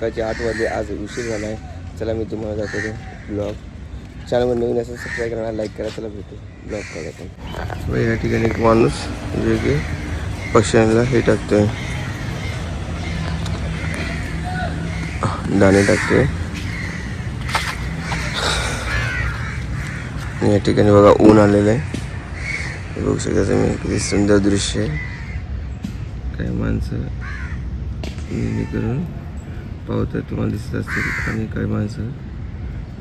सकाळचे 8 वाजले. आज उशीर झाला आहे. चला मी तुम्हाला दाखवतो ब्लॉग. चॅनलवर नवीन असेल सबस्क्राईब करा, लाईक करा. चला भेटू ब्लॉग करा. पण या ठिकाणी एक माणूस जे की पक्ष्यांना हे टाकतोय, दाणे टाकतोय. या ठिकाणी बघा ऊन आलेलं आहे. बघू शकता तुम्ही किती सुंदर दृश्य आहे. काही माणसं नेहमी करून पावतात तुम्हाला दिसत असतील आणि काही माणसं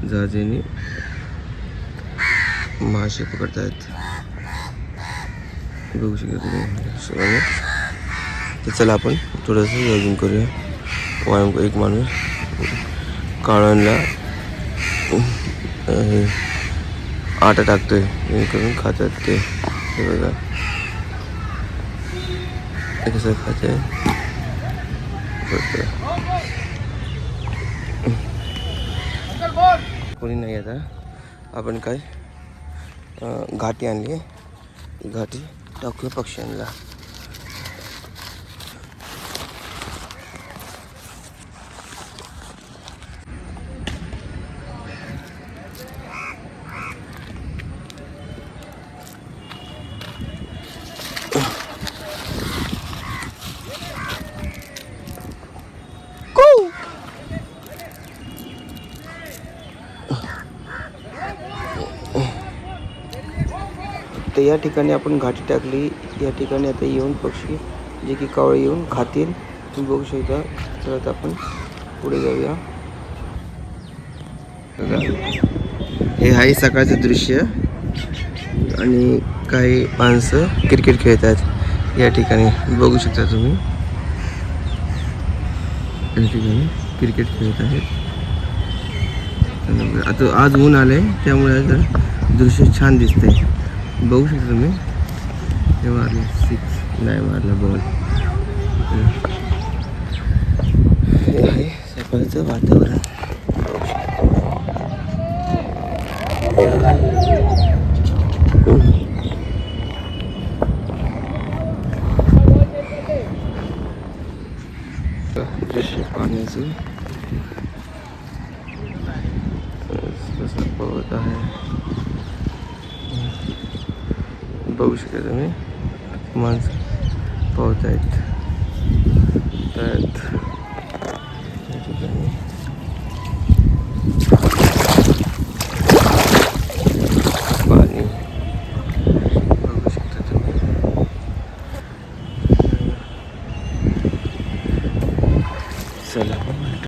जहाजाने मासे पकडतायत. बघू शकता तुम्ही. तर चला आपण थोडंसं जॉगिंग करूया. व्यायाम. एक माणूस काळांना आटा टाकतोय, हे करून खातात ते. हे बघा ते कसं खाते. कोणी नाही. आता आपण काय घाटी आणली आहे, घाटी टाकूया पक्ष्यांना. तर या ठिकाणी आपण घाटी टाकली. या ठिकाणी आता येऊन पक्षी जे की कावळे येऊन खातील. तुम्ही बघू शकता. तर आता आपण पुढे जाऊया. हे आहे सकाळचं दृश्य आणि काही माणसं क्रिकेट खेळतात. या ठिकाणी बघू शकता तुम्ही. या ठिकाणी क्रिकेट खेळत आहेत. आता आज ऊन आले त्यामुळे दृश्य छान दिसते. बघू शकता तुम्ही. हे मारलं 6 नाही मारला बॉल. हे आहे सकाळचं वातावरण. दृश्य पाण्याचं कसं पवत आहे बघू शकता तुम्ही. माणसं पोहत आहेत.